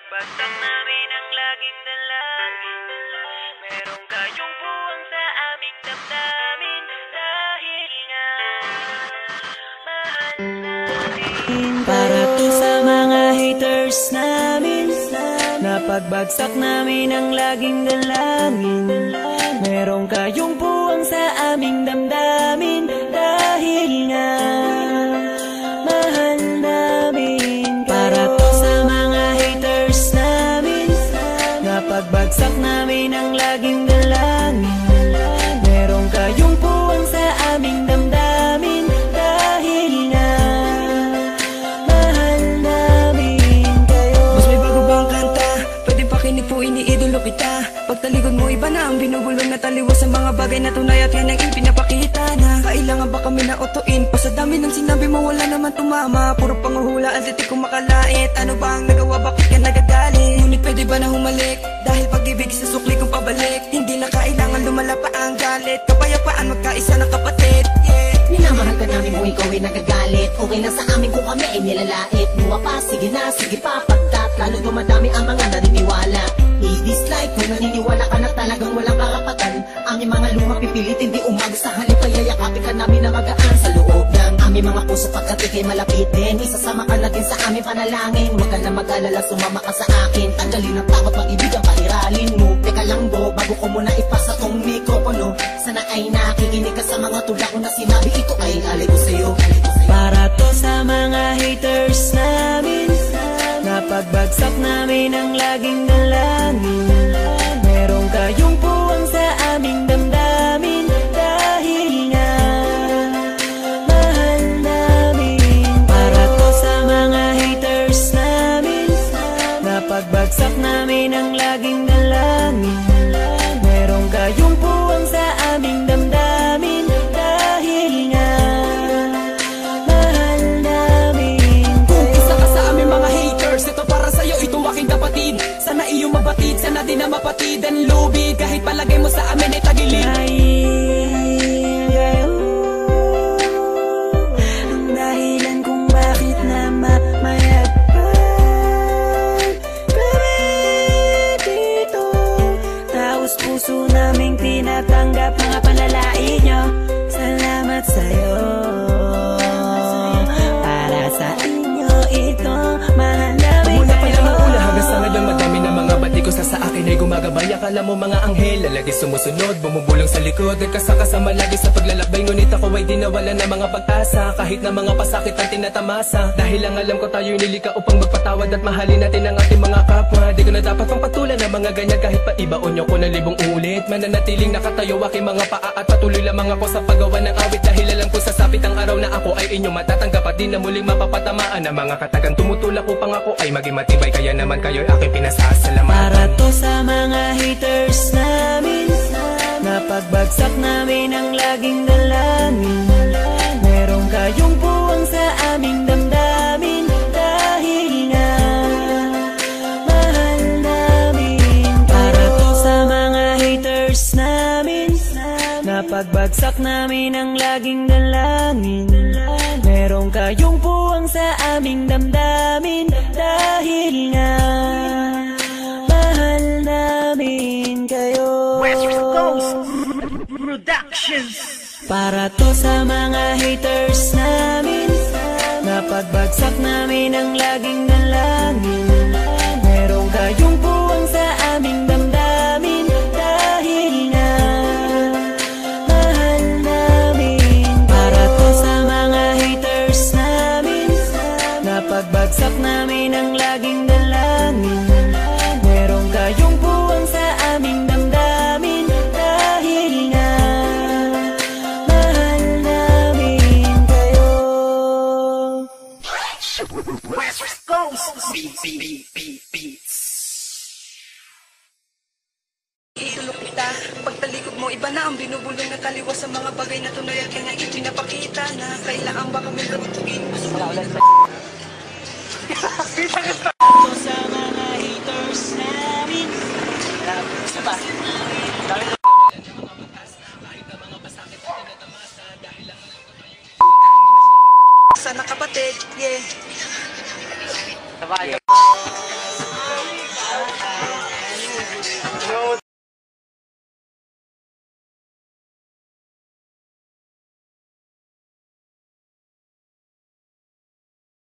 Napagbagsak namin ang laging dalangin. Merong kayong buwang sa aming damdamin. Dahil nga mahal namin. Para to sa mga haters namin. Napagbagsak namin ang laging dalangin. Merong kayong buwang sa aming damdamin. Dahil nga mahal namin. Para to sa mga haters namin. Napagbagsak namin ang laging dalangin. Merong kayong buwang sa aming damdamin. Dahil nga mahal namin kayo. Mas may bago bang kanta? Pwede pakinig po, iniidolo kita. Pagtalikod mo iba na ang binubulong na taliwas sa mga bagay na tunay at yan ang ipinapakita na kailangan ba kami na otuin? Pa sa dami ng sinabi mo wala naman tumama. Puro panguhula at di ko makalait. Ano ba ang nagawa, bakit ka nagagalit? Ngunit pwede ba na humalik? Dahil pag-ibig sa sukli kong pabalik. Hindi na kailangan lumala pa ang galit. Kapayapaan magkaisa ng kapatid, yeah. Minamahal ka namin kung ikaw ay nagagalit. Okay lang sa amin kung kami ay nilalait. Muwa pa, sige na, sige pa, pagkat lalo dumadami ang mga naniniwala. I-dislike kung naniniwala ka na talagang walang karapatan. Aming mga luma pipilitin di umag sa halip ay yayakapin ka namin na magaan sa loob ng aming mga puso pagkat ikay malapit din. Isasama ka natin sa aming panalangin. Huwag ka na mag-alala, sumama ka sa akin. Tanggalin ang takot, pag-ibig ang pairalin mo. Teka lang bro, bago ko muna ipasa tong mikropono. Sana ay nakikinig ka sa mga tula ko na sinabi. Ito ay alay ko sa'yo. Para to sa mga haters namin. Napagbagsak namin ang laging dalangin. Merong kayong buwang sa aming damdamin. Dahil nga mahal namin. Para to sa mga haters namin. Napagbagsak namin ang laging dalangin. Merong kayong buwang sa aming damdamin. Dahil nga mahal namin. Kung isa ka sa aming mga haters, ito para sa'yo, ito aking kapatid. Sana iyong mabatid, sana din na mapatid ang lubid. Kahit palagay mo sa amin ay tagilid. Ang dahilan kung bakit na mamayagpag kami dito. Taos puso naming tinatanggap mga panlalait nyo. Salamat sa'yo. Para sa inyo ito, mahal namin Mula pa kayo. lang ang una hanggang sa ngayon, madami na mga bati ko sa akin ay gumagabay. Akala mo mga anghel, lagi sumusunod, bumubulong sa likod. Nagkasakasama lagi sa paglalakbay, ngunit ako ay di nawala ng mga pag-asa. Kahit na mga pasakit ang tinatamasa. Dahil lang alam ko tayo'y nilika upang magpatawad at mahalin natin ang ating mga kapwa. Di ko na dapat pang patulan ng mga ganyan kahit pa ibaon nyo ko ng libong ulit. Mananatiling nakatayo aking mga paa at patuloy lamang ako sa paggawa ng awit. Dahil alam ko sasapit ang araw na ako ay inyong matatanggap at di na muling mapapatamaan ang mga katagang tumutulak upang ako ay maging matibay. Kaya naman kayo'y aking pinasasalamatan. Para to sa mga haters namin. Napagbagsak namin ang laging dalangin. Merong kayong buwang sa aming damdamin. Dahil nga mahal namin. Para to sa mga haters namin. Napagbagsak namin ang laging dalangin. Merong kayong buwang sa aming damdamin. Dahil nga mahal namin kayo. West Coast Productions. Para to sa mga haters namin. Napagbagsak namin ang laging dalangin. Merong kayong buwang sa aming damdamin. Dahil nga mahal namin. Para to sa mga haters namin. Napagbagsak namin ang laging dalangin. Merong kayong buwang sa aming damdamin. Dahil nga mahal namin kayo. West Coast Beats. Idolo kita, pagtalikod mo iba na ang binubulong na taliwas sa mga bagay na tunay at yan ang ipinapakita na kailangan ba kami gawin. To sa mga haters namin. Isa pa. Sana kapatid, yeah. Sabay.